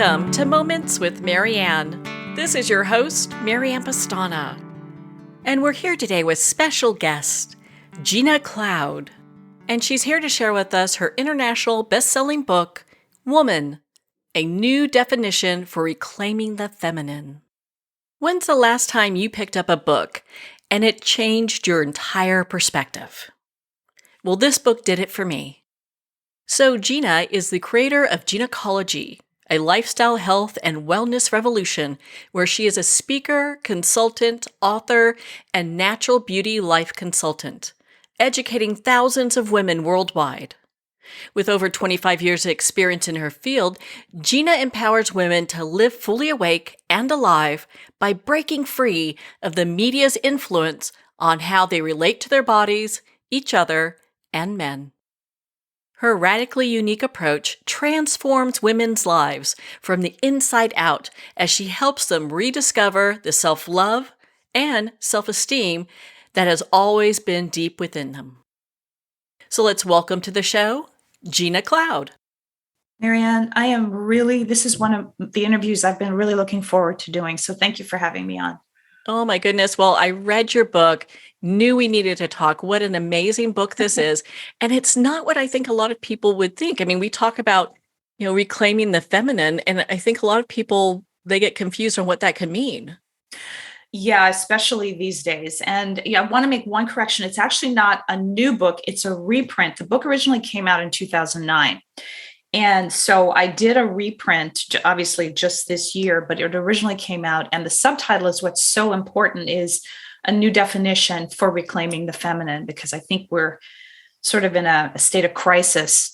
Welcome to Moments with Marianne. This is your host, Marianne Pastana. And we're here today with special guest, Gina Cloud. And she's here to share with us her international best-selling book, W.O.M.A.N, A New Definition for Reclaiming the Feminine. When's the last time you picked up a book and it changed your entire perspective? Well, this book did it for me. So Gina is the creator of Ginacology, a lifestyle health and wellness revolution where she is a speaker, consultant, author, and natural beauty life consultant, educating thousands of women worldwide. With over 25 years of experience in her field, Gina empowers women to live fully awake and alive by breaking free of the media's influence on how they relate to their bodies, each other, and men. Her radically unique approach transforms women's lives from the inside out as she helps them rediscover the self-love and self-esteem that has always been deep within them. So let's welcome to the show, Gina Cloud. Marianne, this is one of the interviews I've been really looking forward to doing. So thank you for having me on. Oh my goodness. Well, I read your book, knew we needed to talk. What an amazing book this is. And it's not what I think a lot of people would think. I mean, we talk about, reclaiming the feminine, and I think a lot of people, they get confused on what that could mean. Yeah, especially these days. And I want to make one correction. It's actually not a new book. It's a reprint. The book originally came out in 2009. And so I did a reprint, obviously just this year, but it originally came out. And the subtitle is what's so important, is a new definition for reclaiming the feminine, because I think we're sort of in a state of crisis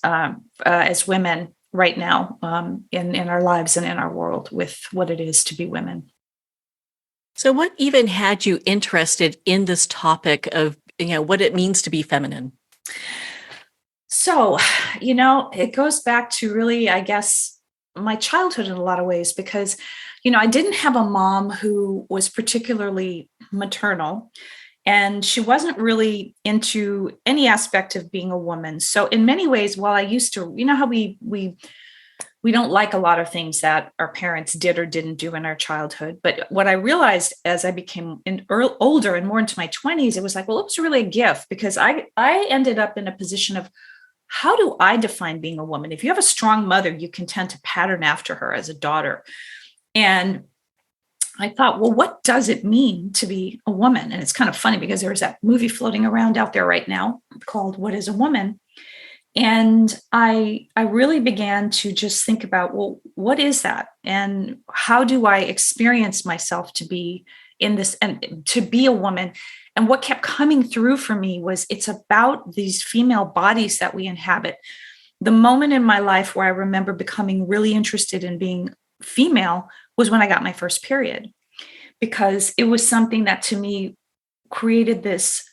as women right now in our lives and in our world with what it is to be women. So what even had you interested in this topic of, what it means to be feminine? So, it goes back to really, I guess, my childhood in a lot of ways, because, I didn't have a mom who was particularly maternal, and she wasn't really into any aspect of being a woman. So in many ways, while I used to, how we don't like a lot of things that our parents did or didn't do in our childhood. But what I realized as I became older and more into my 20s, it was like, well, it was really a gift, because I ended up in a position of, how do I define being a woman? If you have a strong mother, you can tend to pattern after her as a daughter. And I thought, well, what does it mean to be a woman? And it's kind of funny, because there's that movie floating around out there right now called What is a Woman? And I really began to just think about, well, what is that? And how do I experience myself to be in this and to be a woman? And what kept coming through for me was, it's about these female bodies that we inhabit. The moment in my life where I remember becoming really interested in being female was when I got my first period, because it was something that to me created this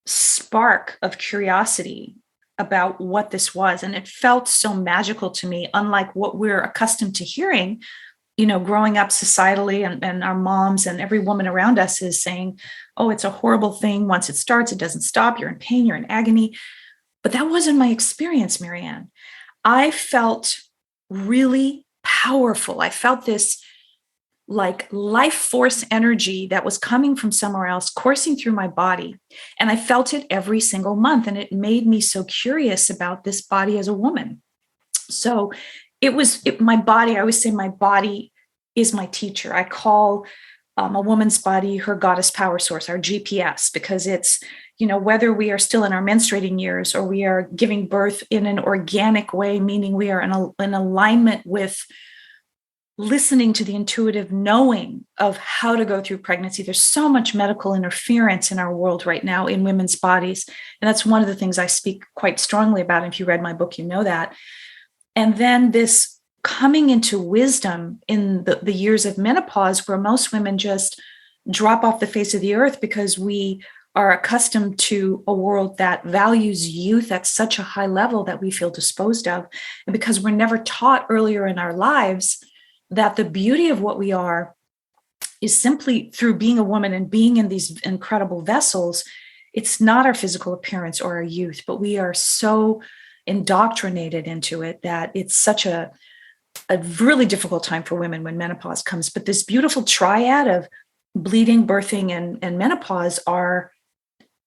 spark of curiosity about what this was. And it felt so magical to me, unlike what we're accustomed to hearing, growing up societally, and our moms and every woman around us is saying, oh, it's a horrible thing. Once it starts, it doesn't stop. You're in pain, you're in agony. But that wasn't my experience, Marianne. I felt really powerful. I felt this like life force energy that was coming from somewhere else, coursing through my body. And I felt it every single month. And it made me so curious about this body as a woman. So my body, I always say my body is my teacher. I call a woman's body her goddess power source, our GPS, because it's, whether we are still in our menstruating years or we are giving birth in an organic way, meaning we are in alignment with listening to the intuitive knowing of how to go through pregnancy. There's so much medical interference in our world right now in women's bodies. And that's one of the things I speak quite strongly about. If you read my book, you know that. And then this coming into wisdom in the years of menopause, where most women just drop off the face of the earth because we are accustomed to a world that values youth at such a high level that we feel disposed of. And because we're never taught earlier in our lives that the beauty of what we are is simply through being a woman and being in these incredible vessels. It's not our physical appearance or our youth, but we are so indoctrinated into it that it's such a a really difficult time for women when menopause comes. But this beautiful triad of bleeding, birthing, and menopause are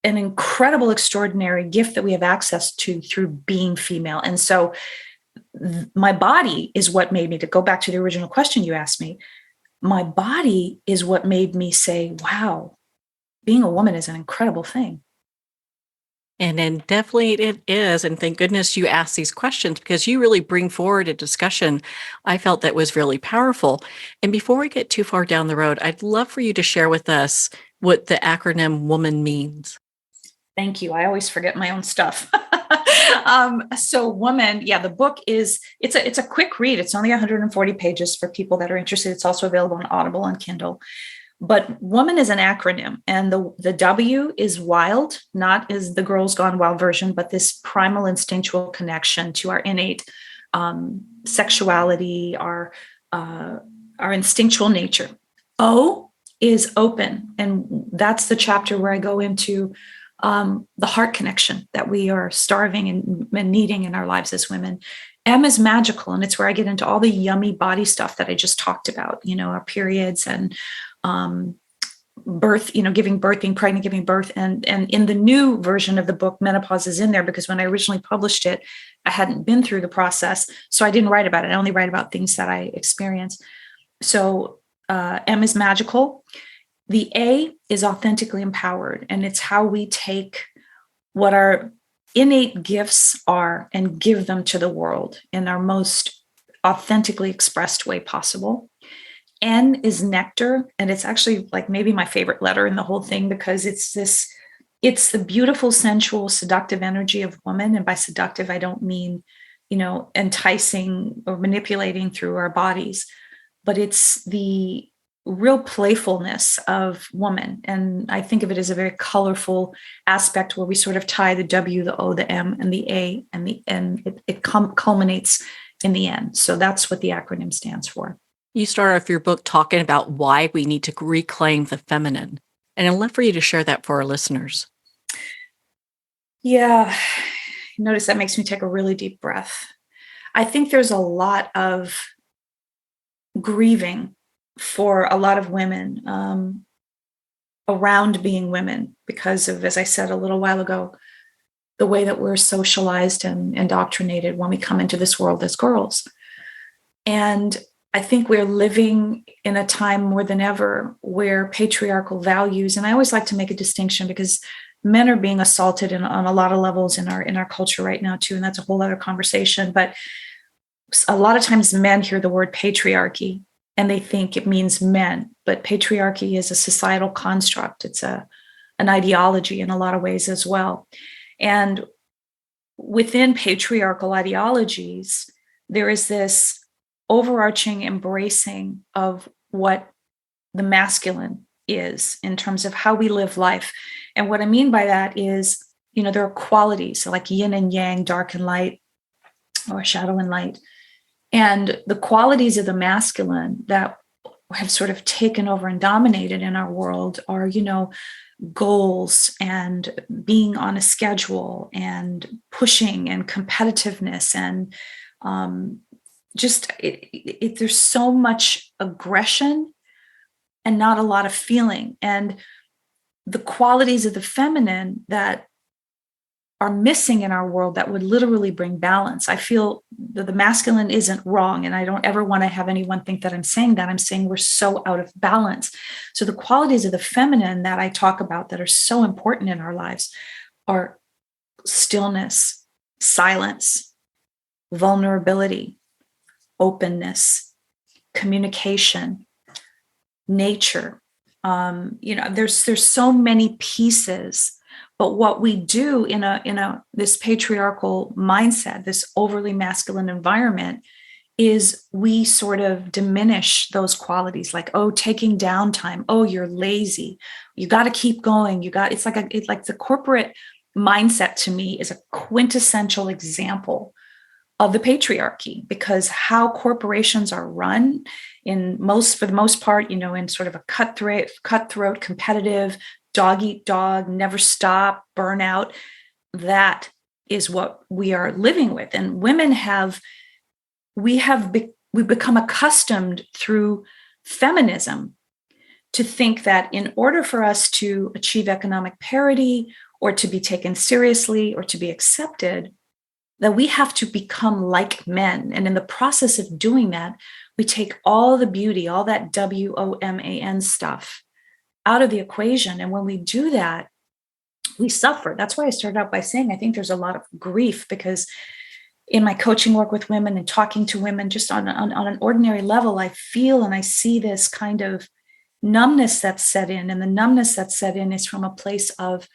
an incredible, extraordinary gift that we have access to through being female. And so my body is what made me, to go back to the original question you asked me, my body is what made me say, wow, being a woman is an incredible thing. And then definitely it is. And thank goodness you asked these questions because you really bring forward a discussion I felt that was really powerful. And before we get too far down the road, I'd love for you to share with us what the acronym WOMAN means. Thank you. I always forget my own stuff. So WO.M.A.N, yeah, the book it's a quick read. It's only 140 pages for people that are interested. It's also available on Audible and Kindle. But WO.M.A.N is an acronym, and the W is wild, not is the Girls Gone Wild version, but this primal instinctual connection to our innate sexuality, our instinctual nature. O is open, and that's the chapter where I go into the heart connection that we are starving and needing in our lives as women. M is magical, and it's where I get into all the yummy body stuff that I just talked about, our periods and birth, giving birth, being pregnant, giving birth. And in the new version of the book, menopause is in there because when I originally published it, I hadn't been through the process. So I didn't write about it. I only write about things that I experienced. So M is magical. The A is authentically empowered. And it's how we take what our innate gifts are and give them to the world in our most authentically expressed way possible. N is nectar, and it's actually like maybe my favorite letter in the whole thing because it's the beautiful, sensual, seductive energy of woman. And by seductive, I don't mean, enticing or manipulating through our bodies, but it's the real playfulness of woman. And I think of it as a very colorful aspect where we sort of tie the W, the O, the M, and the A, and the N. It culminates in the N. So that's what the acronym stands for. You start off your book talking about why we need to reclaim the feminine. And I'd love for you to share that for our listeners. Yeah. Notice that makes me take a really deep breath. I think there's a lot of grieving for a lot of women around being women because of, as I said a little while ago, the way that we're socialized and indoctrinated when we come into this world as girls. And I think we're living in a time more than ever where patriarchal values, and I always like to make a distinction because men are being assaulted on a lot of levels in our culture right now too, and that's a whole other conversation. But a lot of times men hear the word patriarchy and they think it means men, but patriarchy is a societal construct. It's an ideology in a lot of ways as well. And within patriarchal ideologies, there is this overarching embracing of what the masculine is in terms of how we live life. And what I mean by that is, there are qualities like yin and yang, dark and light, or shadow and light. And the qualities of the masculine that have sort of taken over and dominated in our world are, goals and being on a schedule and pushing and competitiveness and there's so much aggression and not a lot of feeling. And the qualities of the feminine that are missing in our world that would literally bring balance. I feel that the masculine isn't wrong. And I don't ever want to have anyone think that I'm saying that. I'm saying we're so out of balance. So the qualities of the feminine that I talk about that are so important in our lives are stillness, silence, vulnerability, openness, communication, nature. There's so many pieces. But what we do in this patriarchal mindset, this overly masculine environment, is we sort of diminish those qualities, like, oh, taking downtime. Oh, you're lazy. You got to keep going. It's like the corporate mindset to me is a quintessential example of the patriarchy, because how corporations are run for the most part, in sort of a cutthroat, competitive, dog eat dog, never stop, burnout. That is what we are living with. And women have we become accustomed through feminism to think that in order for us to achieve economic parity or to be taken seriously or to be accepted, that we have to become like men. And in the process of doing that, we take all the beauty, all that W.O.M.A.N stuff out of the equation. And when we do that, we suffer. That's why I started out by saying I think there's a lot of grief, because in my coaching work with women and talking to women just on an ordinary level, I feel and I see this kind of numbness that's set in. And the numbness that's set in is from a place of,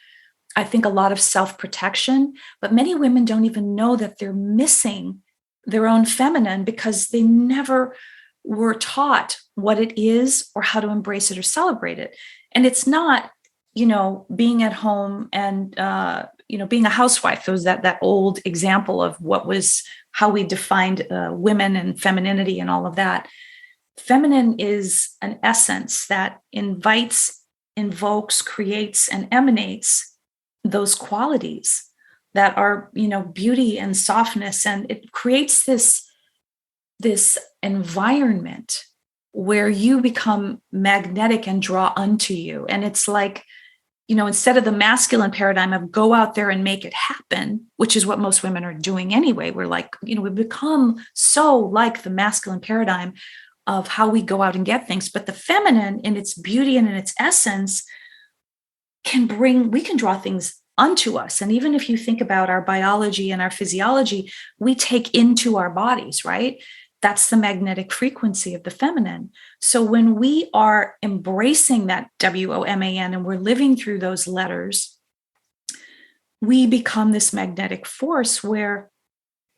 I think, a lot of self-protection. But many women don't even know that they're missing their own feminine because they never were taught what it is or how to embrace it or celebrate it. And it's not, being at home and, being a housewife. There was that old example of how we defined women and femininity and all of that. Feminine is an essence that invites, invokes, creates, and emanates those qualities that are, beauty and softness. And it creates this environment where you become magnetic and draw unto you. And it's like, instead of the masculine paradigm of go out there and make it happen, which is what most women are doing anyway, we're like, we've become so like the masculine paradigm of how we go out and get things. But the feminine in its beauty and in its essence we can draw things unto us. And even if you think about our biology and our physiology, we take into our bodies, right? That's the magnetic frequency of the feminine. So when we are embracing that W-O-M-A-N and we're living through those letters, we become this magnetic force where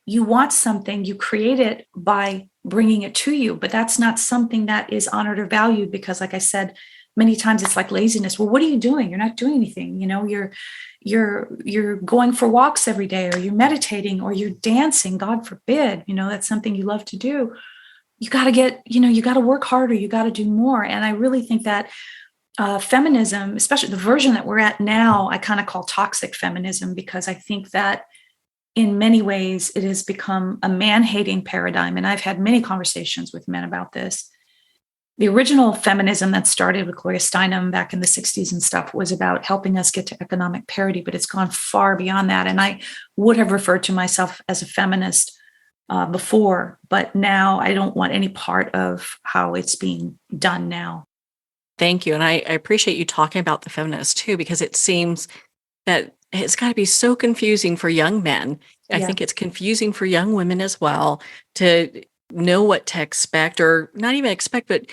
you want something, you create it by bringing it to you. But that's not something that is honored or valued because, like I said, many times it's like laziness. Well, what are you doing? You're not doing anything. You're going for walks every day, or you're meditating, or you're dancing. God forbid, that's something you love to do. You got to you got to work harder. You got to do more. And I really think that feminism, especially the version that we're at now, I kind of call toxic feminism, because I think that in many ways it has become a man-hating paradigm. And I've had many conversations with men about this. The original feminism that started with Gloria Steinem back in the 60s and stuff was about helping us get to economic parity, but it's gone far beyond that. And I would have referred to myself as a feminist before, but now I don't want any part of how it's being done now. Thank you. And I appreciate you talking about the feminist too, because it seems that it's got to be so confusing for young men. I think it's confusing for young women as well to know what to expect, or not even expect, but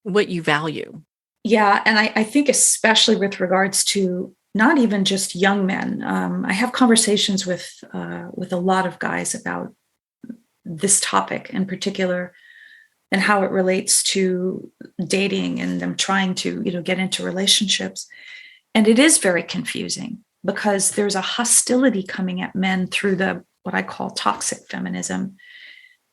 what you value. Yeah. And I think especially with regards to not even just young men, I have conversations with a lot of guys about this topic in particular and how it relates to dating and them trying to, get into relationships. And it is very confusing because there's a hostility coming at men through what I call toxic feminism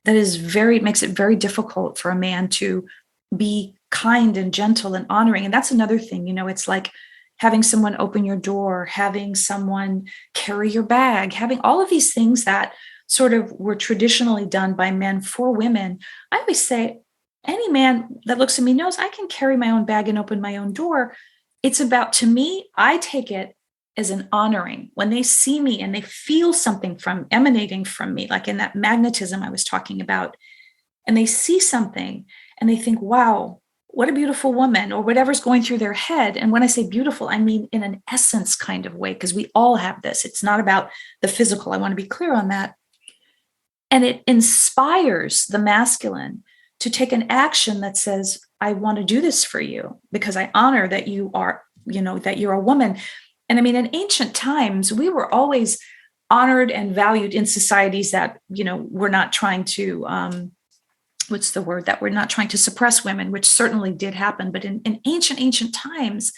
that makes it very difficult for a man to be kind and gentle and honoring. And that's another thing, it's like having someone open your door, having someone carry your bag, having all of these things that sort of were traditionally done by men for women. I always say, any man that looks at me knows I can carry my own bag and open my own door. It's about, to me, I take it as an honoring when they see me and they feel something emanating from me, like in that magnetism I was talking about, and they see something and they think, wow, what a beautiful woman, or whatever's going through their head. And when I say beautiful, I mean in an essence kind of way, because we all have this. It's not about the physical. I want to be clear on that. And it inspires the masculine to take an action that says, I want to do this for you because I honor that you are, that you're a woman. And I mean, in ancient times, we were always honored and valued in societies that, we're not trying to, that we're not trying to suppress women, which certainly did happen. But in ancient times,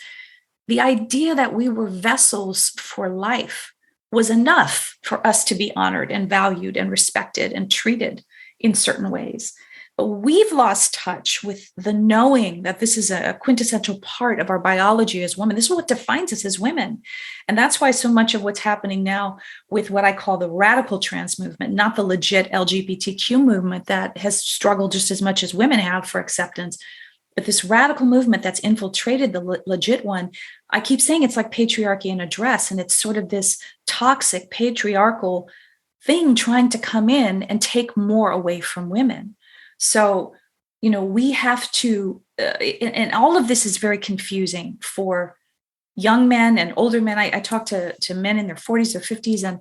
the idea that we were vessels for life was enough for us to be honored and valued and respected and treated in certain ways. we've lost touch with the knowing that this is a quintessential part of our biology as women. This is what defines us as women. And that's why so much of what's happening now with what I call the radical trans movement, not the legit LGBTQ movement that has struggled just as much as women have for acceptance, but this radical movement that's infiltrated the legit one. I keep saying it's like patriarchy in a dress, and it's sort of this toxic patriarchal thing trying to come in and take more away from women. So, we have to, and all of this is very confusing for young men and older men. I talk to men in their 40s or 50s, and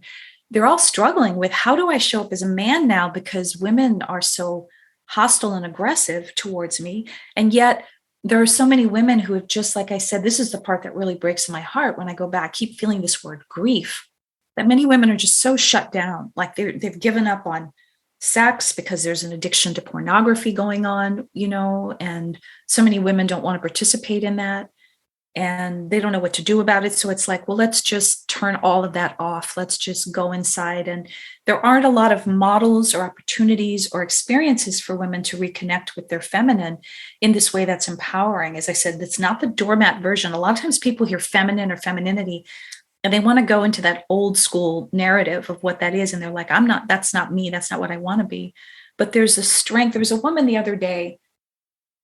they're all struggling with, how do I show up as a man now? Because women are so hostile and aggressive towards me. And yet there are so many women who have, just like I said, this is the part that really breaks my heart when I go back, keep feeling this word grief, that many women are just so shut down, like they've given up on sex because there's an addiction to pornography going on, and so many women don't want to participate in that, and they don't know what to do about it. So it's like, well, let's just turn all of that off. Let's just go inside. And there aren't a lot of models or opportunities or experiences for women to reconnect with their feminine in this way that's empowering. As I said, it's not the doormat version. A lot of times people hear feminine or femininity, and they want to go into that old school narrative of what that is. And they're like, that's not me. That's not what I want to be. But there's a strength. There was a woman the other day.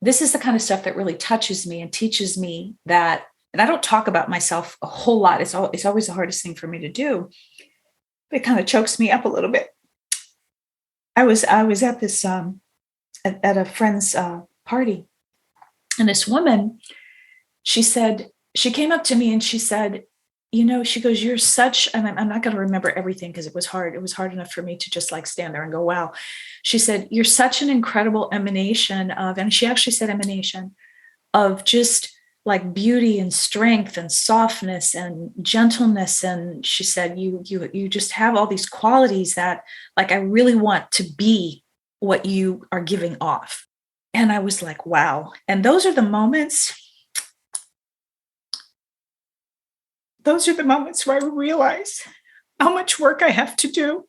This is the kind of stuff that really touches me and teaches me that, and I don't talk about myself a whole lot. It's always the hardest thing for me to do. It kind of chokes me up a little bit. I was at this, at a friend's party. And this woman, she came up to me and she said, she goes, you're such, and I'm not going to remember everything because it was hard. It was hard enough for me to just like stand there and go, wow. She said, you're such an incredible emanation of, and she actually said emanation of just like beauty and strength and softness and gentleness. And she said, you just have all these qualities that like, I really want to be what you are giving off. And I was like, wow. And those are the moments where I realize how much work I have to do,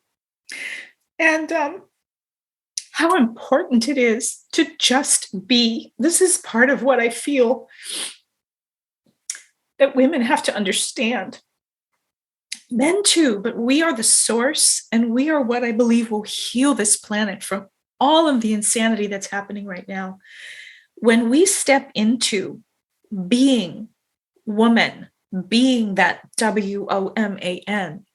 and how important it is to just be. This is part of what I feel that women have to understand. Men too, but we are the source, and we are what I believe will heal this planet from all of the insanity that's happening right now. When we step into being woman, being that W.O.M.A.N,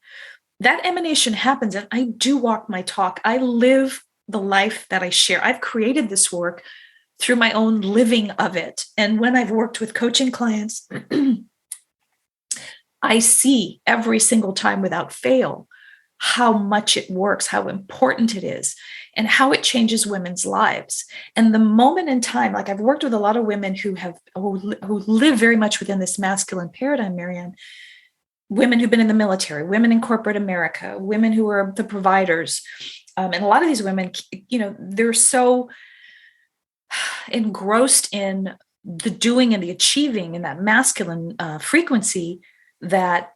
that emanation happens. And I do walk my talk. I live the life that I share. I've created this work through my own living of it. And when I've worked with coaching clients, I see every single time without fail how much it works, how important it is, and how it changes women's lives. And the moment in time, like I've worked with a lot of women who live very much within this masculine paradigm, Marianne, women who've been in the military, women in corporate America, women who are the providers. And a lot of these women, they're so engrossed in the doing and the achieving in that masculine frequency that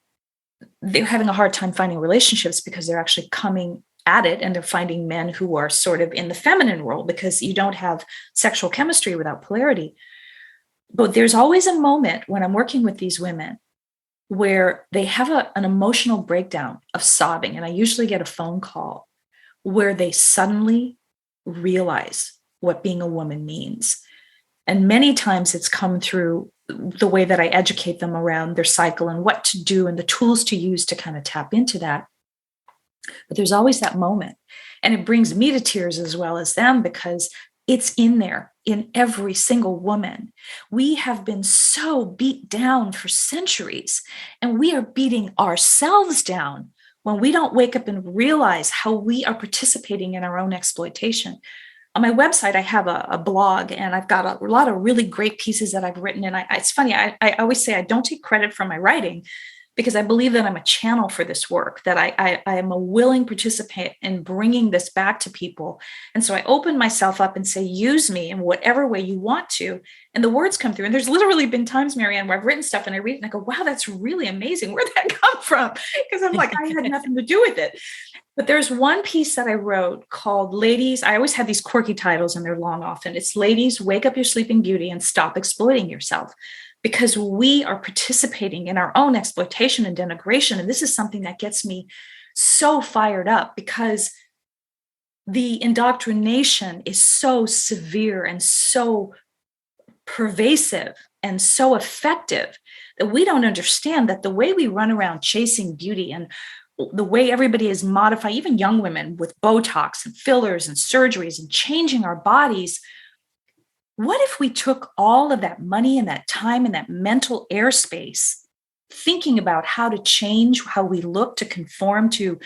they're having a hard time finding relationships because they're actually coming at it and they're finding men who are sort of in the feminine role because you don't have sexual chemistry without polarity. But there's always a moment when I'm working with these women where they have an emotional breakdown of sobbing. And I usually get a phone call where they suddenly realize what being a woman means. And many times it's come through the way that I educate them around their cycle and what to do and the tools to use to kind of tap into that. But there's always that moment. And it brings me to tears as well as them because it's in there in every single woman. We have been so beat down for centuries, and we are beating ourselves down when we don't wake up and realize how we are participating in our own exploitation. On my website, I have a blog, and I've got a lot of really great pieces that I've written. And it's funny, I always say I don't take credit for my writing because I believe that I'm a channel for this work, that I am a willing participant in bringing this back to people. And so I open myself up and say, use me in whatever way you want to. and the words come through. And there's literally been times, Marianne, where I've written stuff and I read it and I go, wow, that's really amazing. Where'd that come from? Because I'm like, I had nothing to do with it. But there's one piece that I wrote called Ladies. I always have these quirky titles and they're long often. It's Ladies, Wake Up Your Sleeping Beauty and Stop Exploiting Yourself. Because we are participating in our own exploitation and denigration. And this is something that gets me so fired up because the indoctrination is so severe and so pervasive and so effective that we don't understand that the way we run around chasing beauty and the way everybody is modifying, even young women with Botox and fillers and surgeries and changing our bodies. What if we took all of that money and that time and that mental airspace thinking about how to change how we look to conform to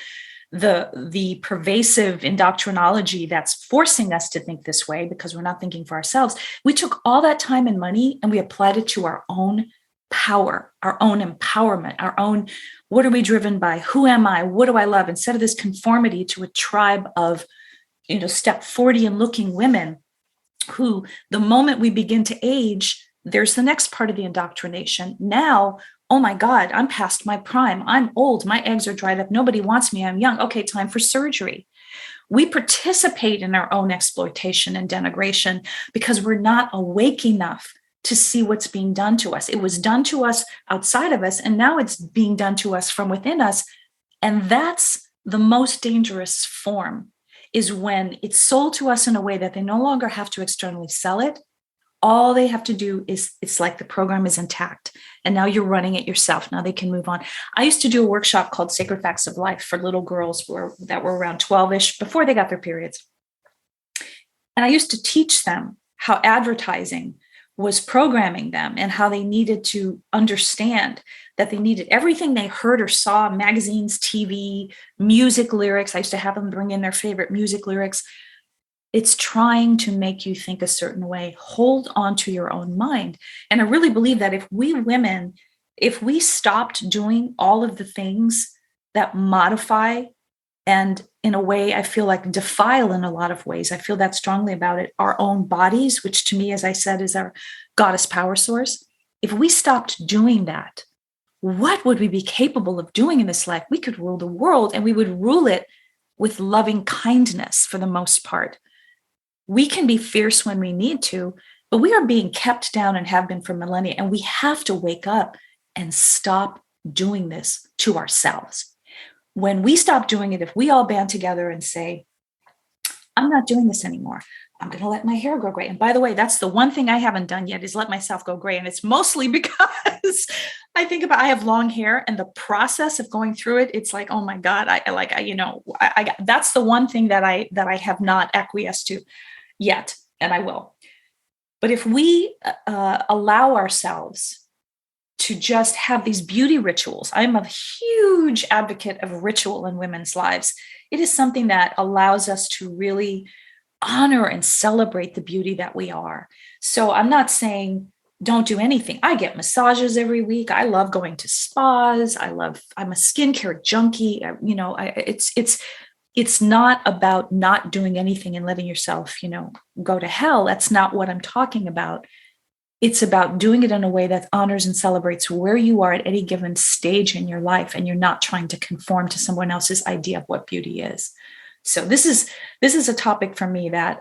the pervasive indoctrinology that's forcing us to think this way because we're not thinking for ourselves. We took all that time and money and we applied it to our own power, our own empowerment, our own, what are we driven by? Who am I? What do I love? Instead of this conformity to a tribe of, step 40 and looking women who, the moment we begin to age, there's the next part of the indoctrination. Now, oh my God, I'm past my prime. I'm old. My eggs are dried up. Nobody wants me. I'm young. Okay, time for surgery. We participate in our own exploitation and denigration because we're not awake enough to see what's being done to us. It was done to us outside of us, and now it's being done to us from within us. And that's the most dangerous form, is when it's sold to us in a way that they no longer have to externally sell it. All they have to do is, it's like the program is intact. And now you're running it yourself. Now they can move on. I used to do a workshop called Sacred Facts of Life for little girls that were around 12-ish before they got their periods. And I used to teach them how advertising was programming them and how they needed to understand that they needed everything they heard or saw, magazines, TV, music lyrics. I used to have them bring in their favorite music lyrics. It's trying to make you think a certain way. Hold on to your own mind. And I really believe that if we women, if we stopped doing all of the things that modify and in a way, I feel like defile in a lot of ways, I feel that strongly about it, our own bodies, which to me, as I said, is our goddess power source. If we stopped doing that, what would we be capable of doing in this life? We could rule the world, and we would rule it with loving kindness for the most part. We can be fierce when we need to, but we are being kept down and have been for millennia. And we have to wake up and stop doing this to ourselves. When we stop doing it, if we all band together and say, I'm not doing this anymore, I'm going to let my hair grow gray. And by the way, that's the one thing I haven't done yet, is let myself go gray. And it's mostly because I think about, I have long hair, and the process of going through it, it's like, oh my God, that's the one thing that I have not acquiesced to yet, and I will. But if we allow ourselves to just have these beauty rituals, I'm a huge advocate of ritual in women's lives. It is something that allows us to really honor and celebrate the beauty that we are. So I'm not saying don't do anything. I get massages every week. I love going to spas. I'm a skincare junkie. It's not about not doing anything and letting yourself, go to hell. That's not what I'm talking about. It's about doing it in a way that honors and celebrates where you are at any given stage in your life, and you're not trying to conform to someone else's idea of what beauty is. So this is a topic for me that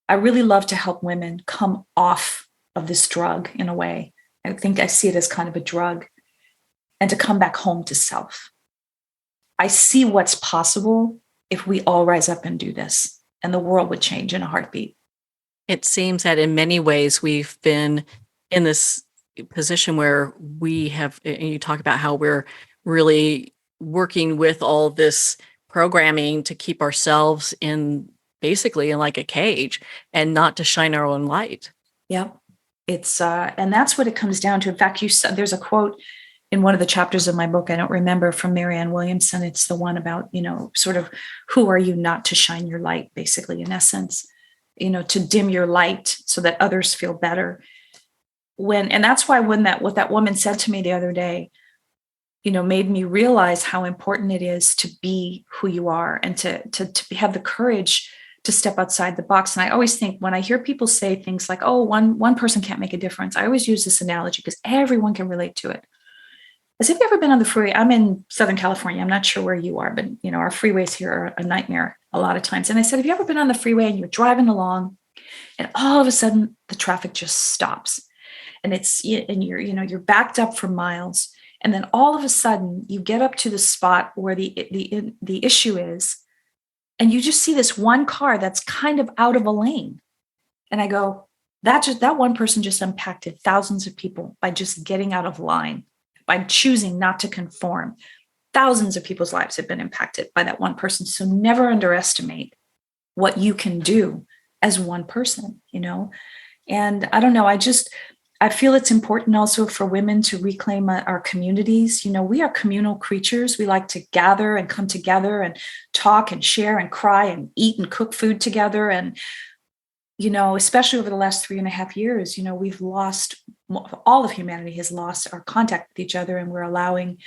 I really love to help women come off of this drug in a way. I think I see it as kind of a drug, and to come back home to self. I see what's possible if we all rise up and do this, and the world would change in a heartbeat. It seems that in many ways we've been in this position where we have, and you talk about how we're really working with all this programming to keep ourselves basically in like a cage and not to shine our own light. Yeah. It's, and that's what it comes down to. In fact, there's a quote in one of the chapters of my book, I don't remember, from Marianne Williamson. It's the one about, sort of, who are you not to shine your light, basically, in essence, to dim your light so that others feel better. And that's why what that woman said to me the other day, made me realize how important it is to be who you are, and to have the courage to step outside the box. And I always think when I hear people say things like, oh, one person can't make a difference, I always use this analogy because everyone can relate to it. As if you've ever been on the freeway. I'm in Southern California. I'm not sure where you are, but our freeways here are a nightmare a lot of times. And I said, have you ever been on the freeway and you're driving along and all of a sudden the traffic just stops and you're backed up for miles. And then all of a sudden you get up to the spot where the issue is, and you just see this one car that's kind of out of a lane. And I go, that one person just impacted thousands of people by just getting out of line, by choosing not to conform. Thousands of people's lives have been impacted by that one person. So never underestimate what you can do as one person, And I don't know, I feel it's important also for women to reclaim our communities. We are communal creatures. We like to gather and come together and talk and share and cry and eat and cook food together. And, especially over the last 3.5 years, we've lost, all of humanity has lost our contact with each other, and we're allowing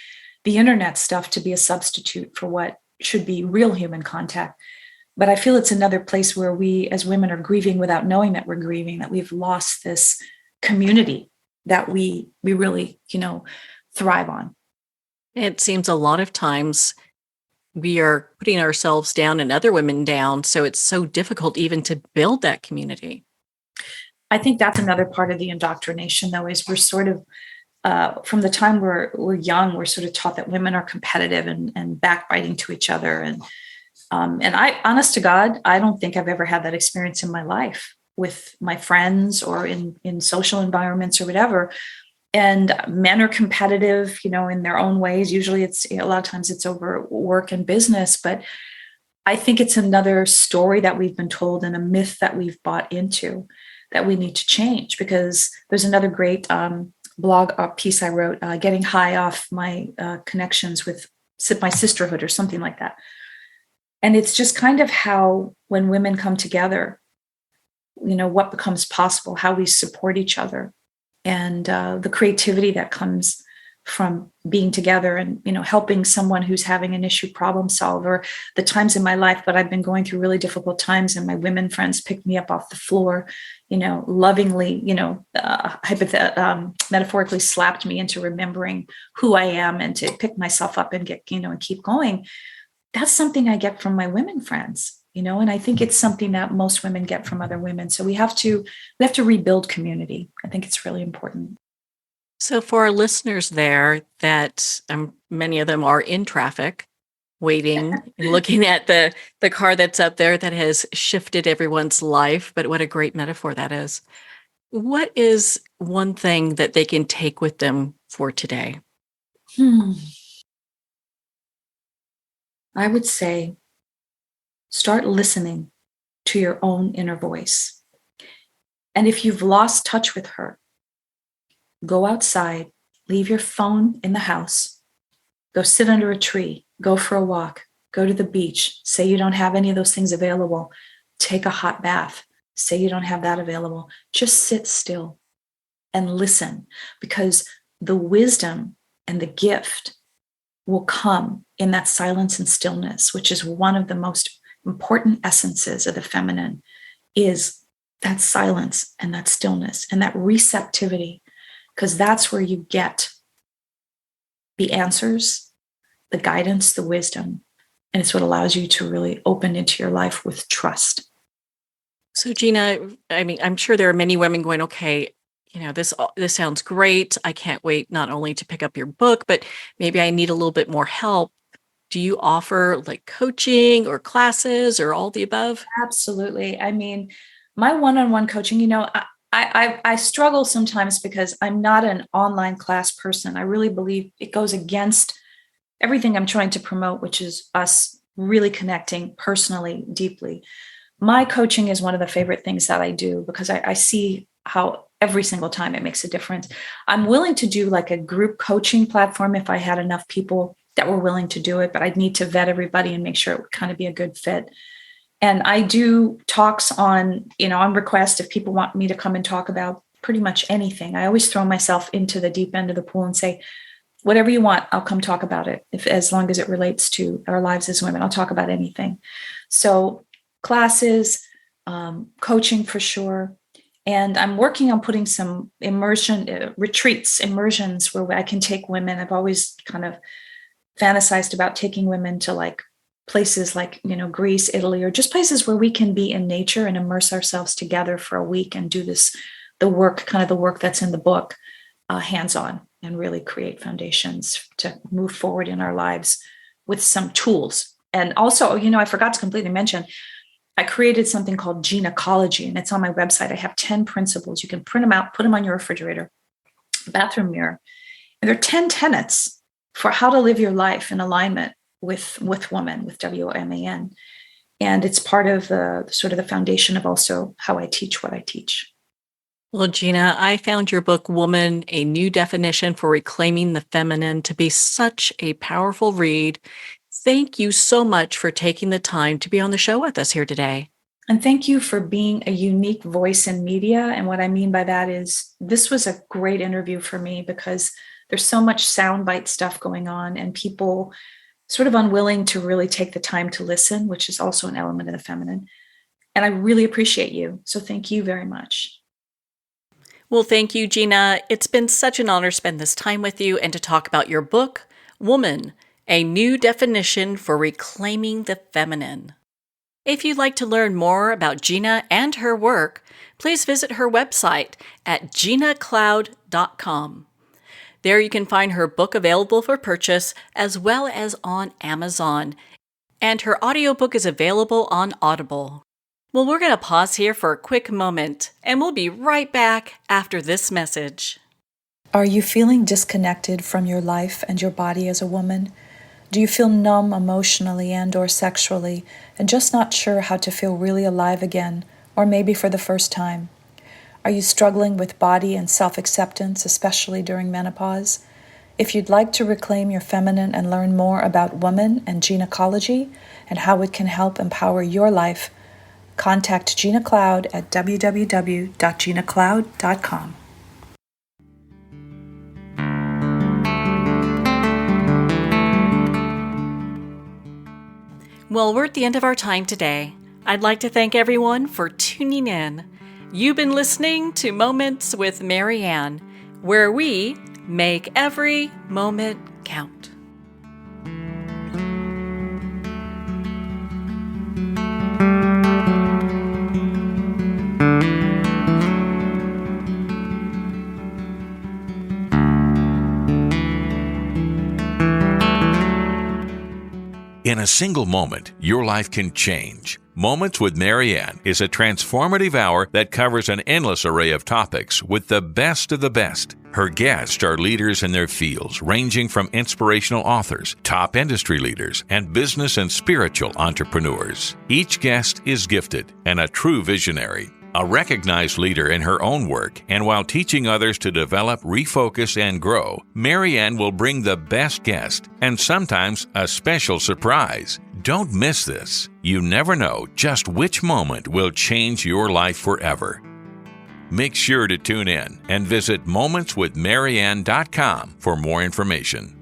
the internet stuff to be a substitute for what should be real human contact. But I feel it's another place where we as women are grieving without knowing that we're grieving, that we've lost this community that we really, thrive on. It seems a lot of times we are putting ourselves down and other women down. So it's so difficult even to build that community. I think that's another part of the indoctrination, though, is we're sort of, from the time we're young, we're sort of taught that women are competitive and backbiting to each other. And I, honest to God, I don't think I've ever had that experience in my life with my friends or in social environments or whatever. And men are competitive, in their own ways. Usually a lot of times it's over work and business, but I think it's another story that we've been told and a myth that we've bought into that we need to change, because there's another great blog piece I wrote, getting high off my connections with my sisterhood or something like that. And it's just kind of how when women come together, what becomes possible, how we support each other, and the creativity that comes from being together and, helping someone who's having an issue problem solve. Or the times in my life that I've been going through really difficult times and my women friends picked me up off the floor, lovingly, metaphorically slapped me into remembering who I am and to pick myself up and get, and keep going. That's something I get from my women friends. And I think it's something that most women get from other women. So we have to rebuild community. I think it's really important. So for our listeners there that many of them are in traffic, waiting, looking at the car that's up there that has shifted everyone's life, but what a great metaphor that is. What is one thing that they can take with them for today? I would say, start listening to your own inner voice. And if you've lost touch with her, go outside, leave your phone in the house, go sit under a tree, go for a walk, go to the beach, say you don't have any of those things available, take a hot bath, say you don't have that available, just sit still and listen, because the wisdom and the gift will come in that silence and stillness, which is one of the most important essences of the feminine, is that silence and that stillness and that receptivity, because that's where you get the answers, the guidance, the wisdom, and it's what allows you to really open into your life with trust. So Gina, I'm sure there are many women going, okay, this sounds great. I can't wait not only to pick up your book, but maybe I need a little bit more help. Do you offer like coaching or classes or all the above? Absolutely. My one-on-one coaching, I struggle sometimes because I'm not an online class person. I really believe it goes against everything I'm trying to promote, which is us really connecting personally, deeply. My coaching is one of the favorite things that I do because I see how every single time it makes a difference. I'm willing to do like a group coaching platform if I had enough people that were willing to do it, but I'd need to vet everybody and make sure it would kind of be a good fit. And I do talks on request if people want me to come and talk about pretty much anything. I always throw myself into the deep end of the pool and say, whatever you want, I'll come talk about it. As long as it relates to our lives as women, I'll talk about anything. So classes, coaching for sure. And I'm working on putting some immersions where I can take women. I've always kind of fantasized about taking women to like places like, Greece, Italy, or just places where we can be in nature and immerse ourselves together for a week and do the work that's in the book, hands-on, and really create foundations to move forward in our lives with some tools. And also, I forgot to completely mention, I created something called Gynecology, and it's on my website. I have 10 principles. You can print them out, put them on your refrigerator, bathroom mirror. And there are 10 tenets for how to live your life in alignment with W.O.M.A.N, with W.O.M.A.N. And it's part of the sort of the foundation of also how I teach what I teach. Well, Gina, I found your book, Woman, A New Definition for Reclaiming the Feminine, to be such a powerful read. Thank you so much for taking the time to be on the show with us here today. And thank you for being a unique voice in media. And what I mean by that is this was a great interview for me because there's so much soundbite stuff going on and people sort of unwilling to really take the time to listen, which is also an element of the feminine. And I really appreciate you. So thank you very much. Well, thank you, Gina. It's been such an honor to spend this time with you and to talk about your book, Woman, A New Definition for Reclaiming the Feminine. If you'd like to learn more about Gina and her work, please visit her website at ginacloud.com. There you can find her book available for purchase as well as on Amazon, and her audiobook is available on Audible. Well, we're going to pause here for a quick moment, and we'll be right back after this message. Are you feeling disconnected from your life and your body as a woman? Do you feel numb emotionally and/or sexually and just not sure how to feel really alive again, or maybe for the first time? Are you struggling with body and self-acceptance, especially during menopause? If you'd like to reclaim your feminine and learn more about W.O.M.A.N and gynecology and how it can help empower your life, contact Gina Cloud at www.ginacloud.com. Well, we're at the end of our time today. I'd like to thank everyone for tuning in. You've been listening to Moments with Marianne, where we make every moment count. In a single moment, your life can change. Moments with Marianne is a transformative hour that covers an endless array of topics with the best of the best. Her guests are leaders in their fields, ranging from inspirational authors, top industry leaders, and business and spiritual entrepreneurs. Each guest is gifted and a true visionary. A recognized leader in her own work, and while teaching others to develop, refocus, and grow, Marianne will bring the best guest and sometimes a special surprise. Don't miss this. You never know just which moment will change your life forever. Make sure to tune in and visit momentswithmarianne.com for more information.